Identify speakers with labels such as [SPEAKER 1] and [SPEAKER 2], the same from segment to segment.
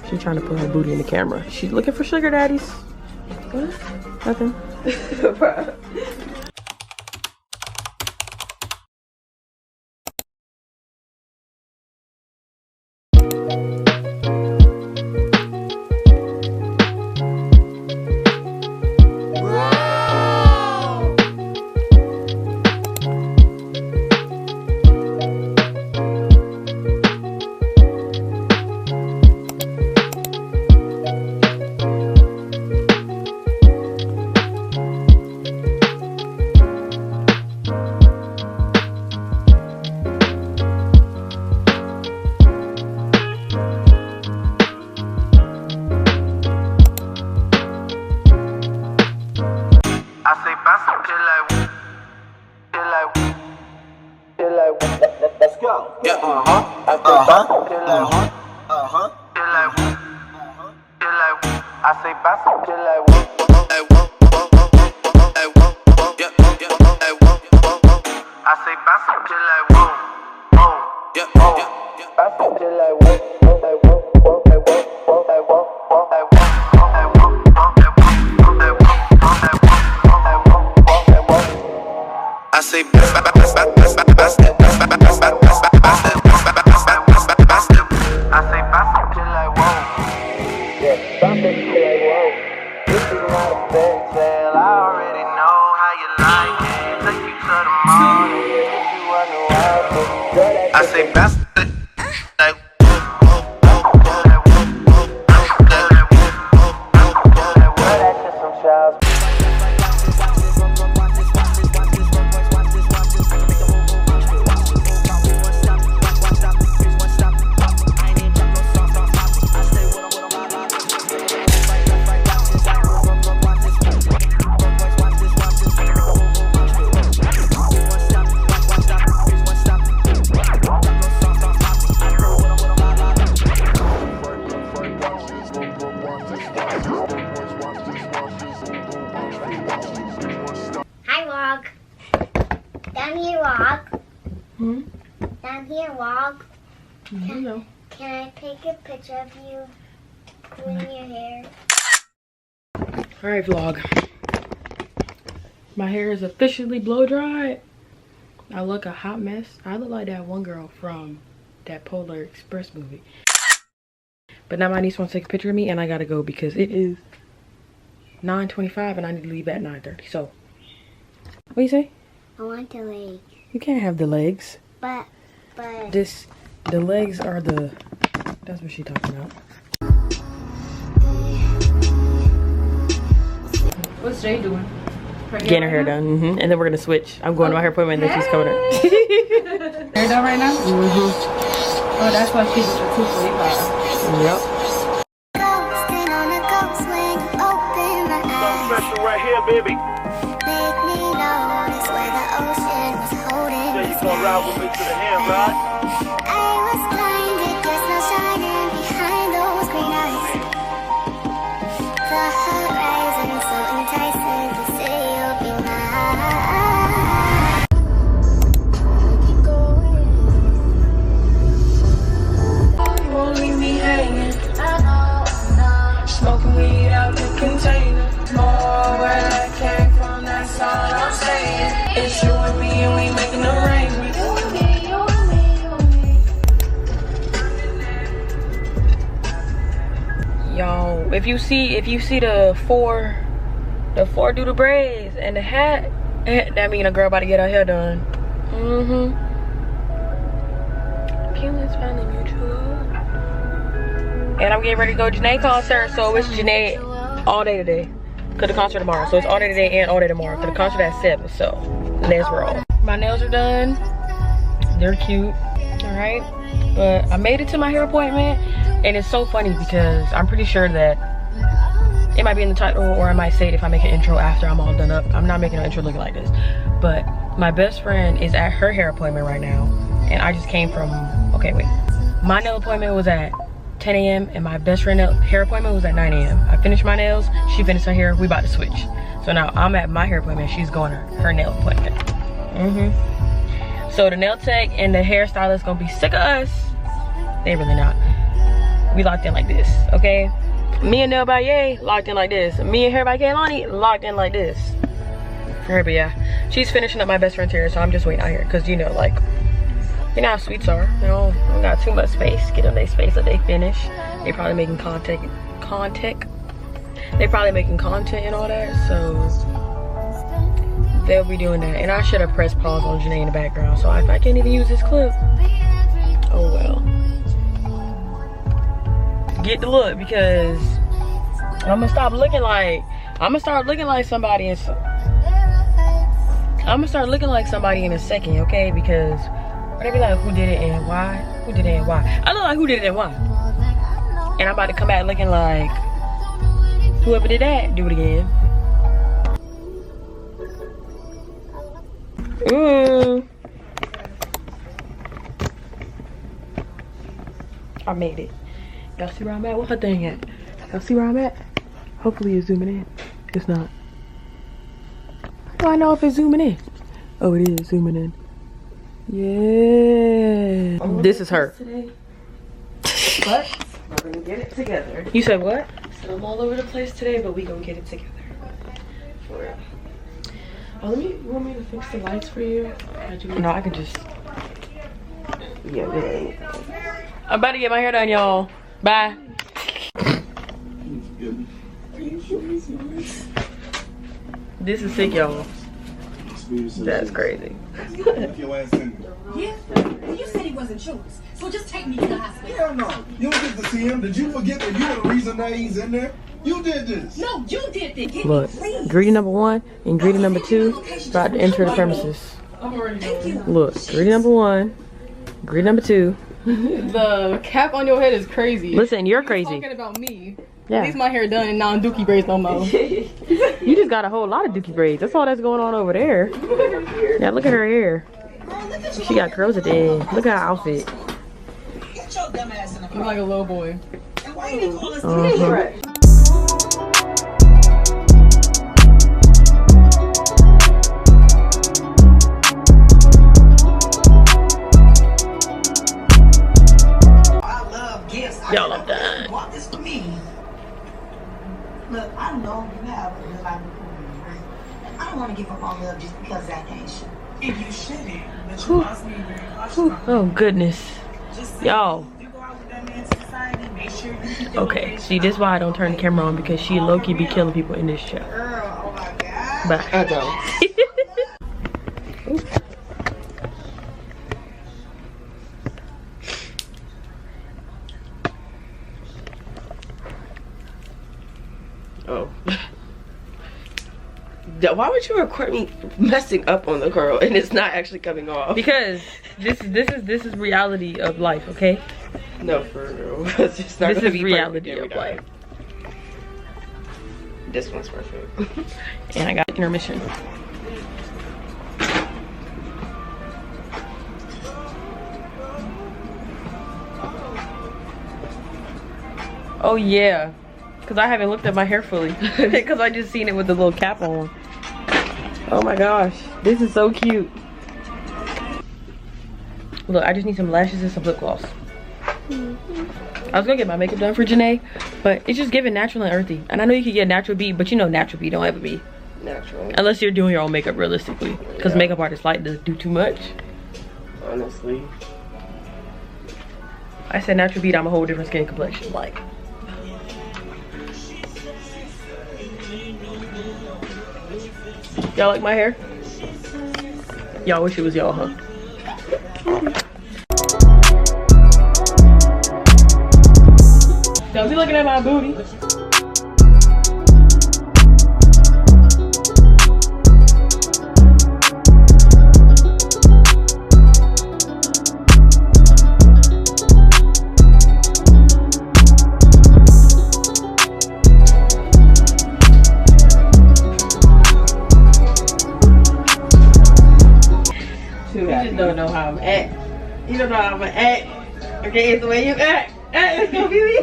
[SPEAKER 1] She's trying to put her booty in the camera. She's looking for sugar daddies. What? Nothing.
[SPEAKER 2] Let's go. Yeah. I say bounce till like whoa. I say bounce till like whoa. Bounce till like whoa. I say
[SPEAKER 3] Can I take a picture of you pulling your hair?
[SPEAKER 1] Alright, vlog. My hair is officially blow dried. I look a hot mess. I look like that one girl from that Polar Express movie. But now my niece wants to take a picture of me and I gotta go because it is 9:25 and I need to leave at 9:30. So, what do you say?
[SPEAKER 3] I want the legs.
[SPEAKER 1] You can't have the legs.
[SPEAKER 3] But.
[SPEAKER 1] The legs are the, that's what she's talking about.
[SPEAKER 4] What's Jay doing?
[SPEAKER 1] Getting her hair done, and then we're gonna switch. I'm going to my hair appointment and then she's coming her.
[SPEAKER 4] Hair done right now? Oh, that's why she's at 2:45.
[SPEAKER 1] Yep.
[SPEAKER 2] Something special right here, baby.
[SPEAKER 3] Make me notice where the ocean was holding.
[SPEAKER 2] Yeah, you gonna ride with me to the hand, right?
[SPEAKER 3] I was blinded, there's no shining behind those green eyes. The horizon so enticing to say you'll be mine. Keep going.
[SPEAKER 4] You won't leave me hanging. I know. Smoking weed out the container. More where I came from, that's all I'm saying. It's you and me and we making arrangements. You and me, you and me, you and me.
[SPEAKER 1] Yo, if you see the four doodle braids and the hat, that mean a girl about to get her hair done. Feelings finally mutual. And I'm getting ready to go to Janae concert, so it's Janae all day today. Cause the concert tomorrow, so it's all day today and all day tomorrow. Cause the concert at 7, so let's roll. My nails are done. They're cute. All right, but I made it to my hair appointment, and it's so funny because I'm pretty sure that it might be in the title, or I might say it if I make an intro after I'm all done up. I'm not making an intro looking like this, but my best friend is at her hair appointment right now, and I just came from. Okay, wait. My nail appointment was at 10 a.m. and my best friend hair appointment was at 9 a.m. I finished my nails, she finished her hair, we about to switch. So now I'm at my hair appointment, she's going to her nail appointment. So the nail tech and the hairstylist gonna be sick of us. They really not. We locked in like this, okay? Me and Nail by Ye locked in like this. Me and Hair by Kaylani locked in like this. For her, but yeah, she's finishing up my best friend's hair, so I'm just waiting out here, cause you know, like, you know how sweets are. They don't got too much space. Get them their space that they finish. They probably making content. They probably making content and all that, so they'll be doing that. And I should have pressed pause on Janae in the background, so if I can't even use this clip, oh well. Get the look, because I'm gonna start looking like somebody in a second, okay? Because they be like, who did it and why? Who did it and why? I look like who did it and why. And I'm about to come back looking like whoever did that, do it again. Ooh. I made it. Y'all see where I'm at? What her thing at? Y'all see where I'm at? Hopefully it's zooming in. It's not. How do I know if it's zooming in? Oh, it is zooming in. Yeah. This is her.
[SPEAKER 5] But we're gonna get it together.
[SPEAKER 1] You said what?
[SPEAKER 5] So I'm all over the place today, but we gonna get it together. For real. Oh, you want me to fix the lights for you?
[SPEAKER 1] No, I can just.
[SPEAKER 5] Yeah, really.
[SPEAKER 1] I'm about to get my hair done, y'all. Bye. This is sick, y'all. That's crazy.
[SPEAKER 6] Yeah, you said he wasn't yours, so just take me to the hospital.
[SPEAKER 2] Hell no. You don't get to see him. Did you forget that you were the reason that he's in there? You did this.
[SPEAKER 6] No, you did this.
[SPEAKER 1] Look, ingredient number 1, ingredient number 2, about to enter the premises. Look, ingredient number 1, ingredient number 2.
[SPEAKER 5] The cap on your head is crazy.
[SPEAKER 1] Listen, you're crazy.
[SPEAKER 5] Talking about me.
[SPEAKER 1] Yeah.
[SPEAKER 5] At least my hair done and non dookie braids no more.
[SPEAKER 1] You just got a whole lot of dookie braids. That's all that's going on over there. Yeah, look at her hair. She got curls at the end. Look at her outfit.
[SPEAKER 5] I'm like a little boy.
[SPEAKER 1] Y'all, I'm done.
[SPEAKER 6] Look, I know you have a real life right? I don't want to give up on love just because that ain't shit.
[SPEAKER 4] If you shouldn't, but you must be very cautious.
[SPEAKER 1] Oh, goodness. Y'all.
[SPEAKER 4] You go out with that man to society, make sure you keep the
[SPEAKER 1] Okay, see, this is why I don't turn the camera on, because she low-key be killing people in this show.
[SPEAKER 6] Girl, oh my God.
[SPEAKER 1] But
[SPEAKER 5] I don't. Oh. Why would you record me messing up on the curl and it's not actually coming off?
[SPEAKER 1] because this is reality of life, okay?
[SPEAKER 5] No, for real. It's just not
[SPEAKER 1] This
[SPEAKER 5] gonna
[SPEAKER 1] is
[SPEAKER 5] be
[SPEAKER 1] reality
[SPEAKER 5] perfect
[SPEAKER 1] of
[SPEAKER 5] every
[SPEAKER 1] life.
[SPEAKER 5] time. This one's perfect.
[SPEAKER 1] And I got intermission. Oh yeah, because I haven't looked at my hair fully because I just seen it with the little cap on. Oh my gosh, this is so cute. Look, I just need some lashes and some lip gloss. I was gonna get my makeup done for Janae, but it's just giving natural and earthy. And I know you could get natural beat, but you know natural beat don't ever be
[SPEAKER 5] Natural.
[SPEAKER 1] unless you're doing your own makeup realistically, because
[SPEAKER 5] Yeah.
[SPEAKER 1] makeup artists like to do too much.
[SPEAKER 5] Honestly.
[SPEAKER 1] I said natural beat, I'm a whole different skin complexion. Like, y'all like my hair? Y'all wish it was y'all, huh? Don't be looking at my booty. You just don't know how I'm act. You don't know how I'm gonna act. Okay, it's the way you act. It's gonna be me.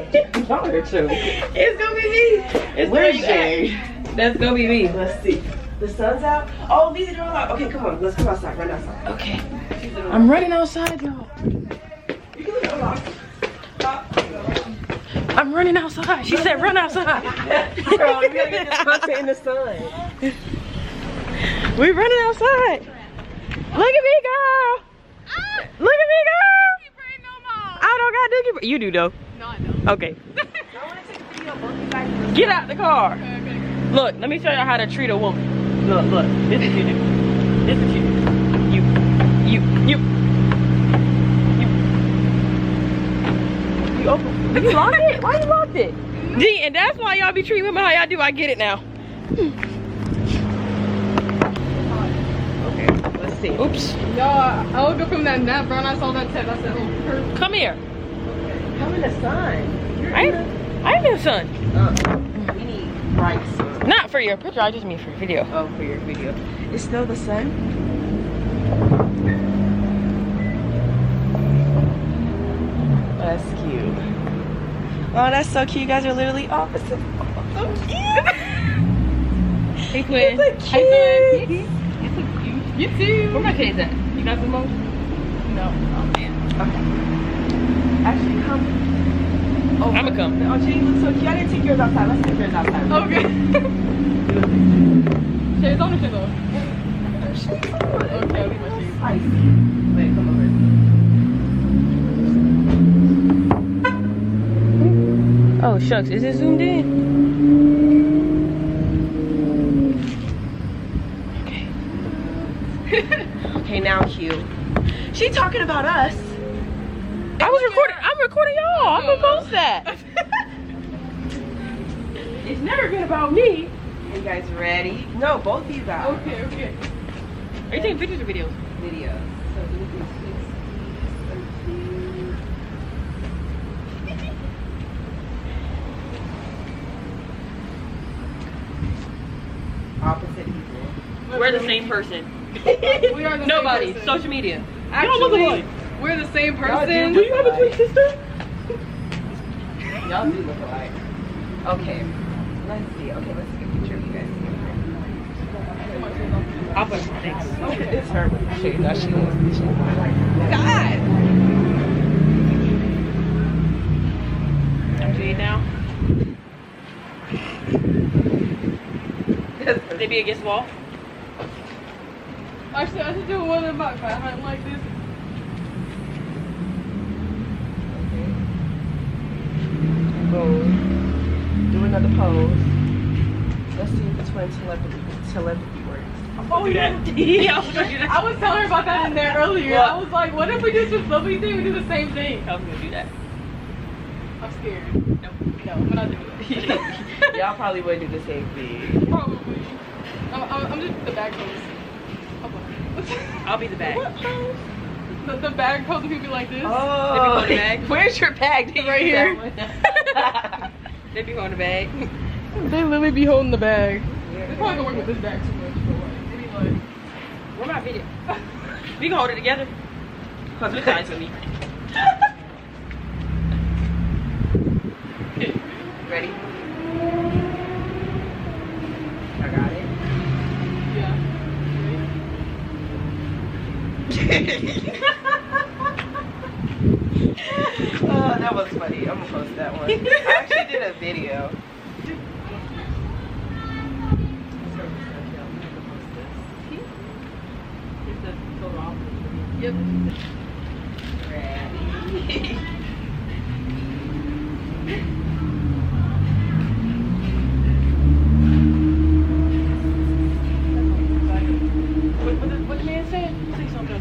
[SPEAKER 5] Y'all are true.
[SPEAKER 1] It's gonna be me. It's the way
[SPEAKER 5] Where's
[SPEAKER 1] you
[SPEAKER 5] Jay?
[SPEAKER 1] act. That's gonna be me.
[SPEAKER 5] Let's see. The sun's out. Oh, leave the door locked. Okay, come on. Let's come outside. Run outside.
[SPEAKER 1] Okay. I'm running outside, y'all.
[SPEAKER 5] You can leave the door locked.
[SPEAKER 1] I'm running outside. She said run outside.
[SPEAKER 5] Girl, you gotta get this content in the sun.
[SPEAKER 1] We're running outside. Look at me, girl. Look at me, girl. I don't got dookie braid. You do though.
[SPEAKER 7] No, I don't.
[SPEAKER 1] Okay. Get out the car. Look, let me show y'all how to treat a woman. Look, look. This is what you do. This is what you do. You open. You locked it? Why you locked it? Gee, and that's why y'all be treating women how y'all do. I get it now.
[SPEAKER 5] Okay, let's see.
[SPEAKER 1] Oops.
[SPEAKER 7] Y'all, I woke up from that nap, bro, and I saw that text. I said, oh, perfect.
[SPEAKER 1] Come here.
[SPEAKER 5] Come in the sun.
[SPEAKER 1] I ain't in the sun.
[SPEAKER 5] We need bright sun.
[SPEAKER 1] Not for your picture. I just mean for video.
[SPEAKER 5] Oh, for your video. It's still the sun? That's cute. Oh, that's so cute. You guys are literally opposite. Oh, so cute.
[SPEAKER 1] Hey, twin.
[SPEAKER 5] It's a
[SPEAKER 1] Hey, twin.
[SPEAKER 7] It's so cute. You too.
[SPEAKER 1] Where my kids at? You got some more?
[SPEAKER 7] No. Oh, man.
[SPEAKER 5] Okay. Actually, come. Oh,
[SPEAKER 1] I'ma come.
[SPEAKER 5] Oh, Gee, you look so cute. I didn't take yours outside. Let's take yours outside.
[SPEAKER 7] Okay. Shades on or shades off?
[SPEAKER 5] Shades on.
[SPEAKER 7] Okay, I'll leave my shades.
[SPEAKER 5] Spicy. Wait, come over.
[SPEAKER 1] Oh, shucks. Is it zoomed in? Okay.
[SPEAKER 5] Okay, now Q. She talking about us.
[SPEAKER 1] I was recording. I'm recording y'all. I'm gonna post that. It's never been about me.
[SPEAKER 5] You guys ready? No, both of you guys.
[SPEAKER 7] Okay, okay.
[SPEAKER 1] Are you taking pictures or videos?
[SPEAKER 5] Video. So look at this. Opposite people.
[SPEAKER 1] We're the same person.
[SPEAKER 7] We are the
[SPEAKER 1] Nobody.
[SPEAKER 7] same person.
[SPEAKER 1] Social media.
[SPEAKER 7] Actually, we're the same person.
[SPEAKER 5] Do you have a twin
[SPEAKER 1] sister?
[SPEAKER 5] Y'all do look alike. Okay. Let's see. Okay, let's take a picture of you guys.
[SPEAKER 1] I'll put thanks.
[SPEAKER 5] It's her with the shade. Now she wants the shade. God!
[SPEAKER 1] I'm doing it now. They be against the wall.
[SPEAKER 7] Actually, I should do one of my behind like this.
[SPEAKER 5] Pose. Do another pose. Let's see if the twin telepathy works.
[SPEAKER 1] Oh, do that. Yeah, I was gonna do that.
[SPEAKER 7] I was telling her about that in there earlier.
[SPEAKER 1] What?
[SPEAKER 7] I was like, what if we do the flippy thing? We do the same thing.
[SPEAKER 1] I was gonna do that.
[SPEAKER 7] I'm scared. No, we're not doing it.
[SPEAKER 5] Y'all probably would do the same thing.
[SPEAKER 7] Probably. I'm just the bag pose.
[SPEAKER 1] I'll be the bag.
[SPEAKER 5] What pose?
[SPEAKER 7] The bag pose, if you be like this.
[SPEAKER 5] Oh,
[SPEAKER 1] They be holding the bag.
[SPEAKER 5] Where's your bag?
[SPEAKER 7] Right here.
[SPEAKER 1] They be holding the bag.
[SPEAKER 7] They literally be holding the bag. They probably gonna work with this bag too much, but like, they be like,
[SPEAKER 1] Where my video? We can hold it together. Cause it's nice with me.
[SPEAKER 5] Ready? I got it.
[SPEAKER 7] yeah.
[SPEAKER 5] Oh, that was funny. I'm gonna post that one. I actually did a video.
[SPEAKER 7] Yep.
[SPEAKER 5] Ready?
[SPEAKER 1] What the man said? Say something.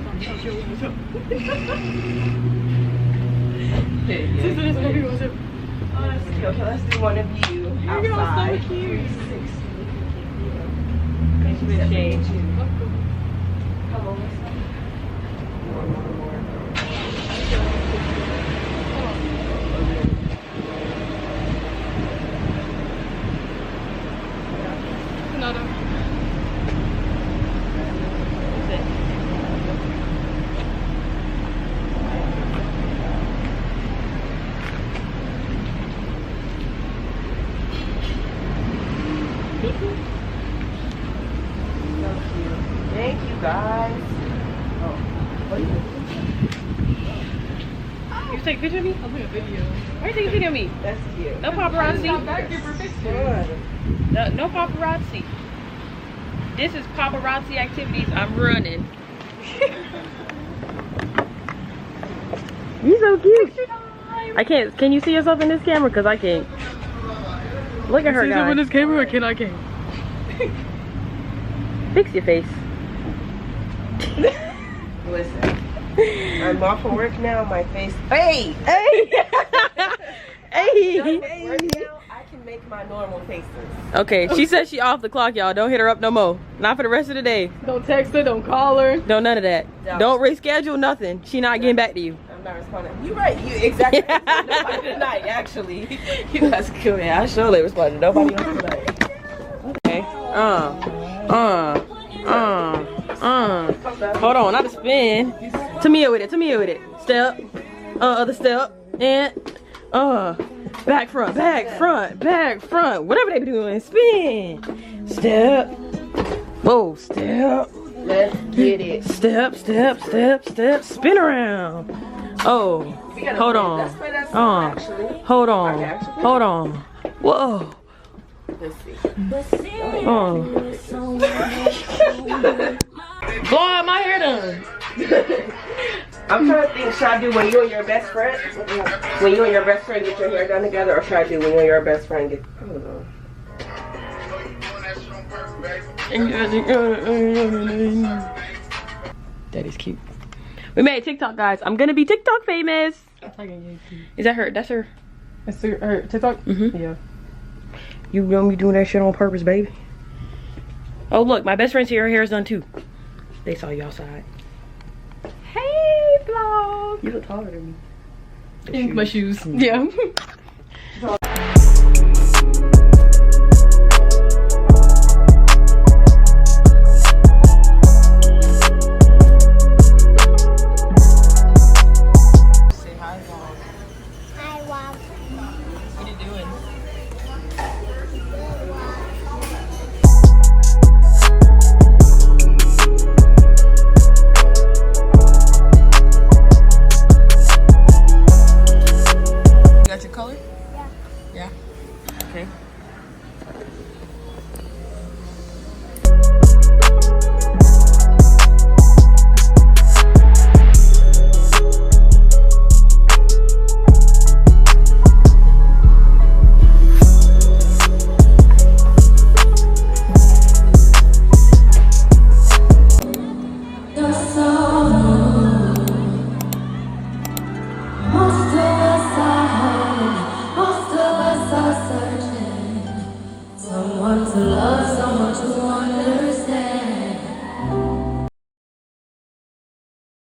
[SPEAKER 7] Sister, this gonna be what's up.
[SPEAKER 5] Oh, that's cute. Okay, let's do one of you
[SPEAKER 7] You're
[SPEAKER 5] outside.
[SPEAKER 7] so cute.
[SPEAKER 5] 360.
[SPEAKER 1] With shade.
[SPEAKER 5] Come on, let's
[SPEAKER 7] Nada.
[SPEAKER 1] You take a picture of me?
[SPEAKER 7] I'm doing a video.
[SPEAKER 1] Why you take a video of me?
[SPEAKER 5] That's cute.
[SPEAKER 1] No paparazzi.
[SPEAKER 7] I'm back here for pictures.
[SPEAKER 1] No paparazzi. This is paparazzi activities. I'm running. You so cute. I can't. Can you see yourself in this camera? Cause I can't. Look at her,
[SPEAKER 7] See yourself in
[SPEAKER 1] guys.
[SPEAKER 7] this camera or can I can't?
[SPEAKER 1] Fix your face.
[SPEAKER 5] Listen, I'm off from work now. My face. Hey!
[SPEAKER 1] Hey. Hey.
[SPEAKER 5] Work now, I can make my normal faces.
[SPEAKER 1] Okay, she said she off the clock, y'all. Don't hit her up no more. Not for the rest of the day.
[SPEAKER 7] Don't text her, don't call her.
[SPEAKER 1] No, none of that. Don't reschedule nothing. She not getting back to you.
[SPEAKER 5] I'm not responding. You're right. You exactly. Nobody tonight, actually. You guys cool. Yeah, I surely responded. Nobody else tonight.
[SPEAKER 1] Okay. Hold on, not a spin. Tamia with it. Tamia with it. Step. Other step. And back front. Back front. Back front. Whatever they be doing. Spin. Step. Whoa. Step.
[SPEAKER 5] Let's get it.
[SPEAKER 1] Step. Step. Step. Step. Spin around. Oh. Hold on. Hold on. Hold on. Whoa.
[SPEAKER 5] Let's see.
[SPEAKER 1] Oh. Blow out my hair done.
[SPEAKER 5] I'm trying to think, should I do when you and your best friend? When you and your best friend get your hair done together, or should I do when you and your best friend get, I don't know.
[SPEAKER 1] That is cute. We made TikTok, guys. I'm gonna be TikTok famous. Is that her? That's her.
[SPEAKER 7] That's her TikTok?
[SPEAKER 1] Mm-hmm.
[SPEAKER 7] Yeah.
[SPEAKER 1] You gonna be doing that shit on purpose, baby. Oh, look, my best friend's here. Her hair's done too. They saw you outside. Hey, vlog. You look taller than me.
[SPEAKER 7] My shoes. Yeah.
[SPEAKER 4] Someone to love.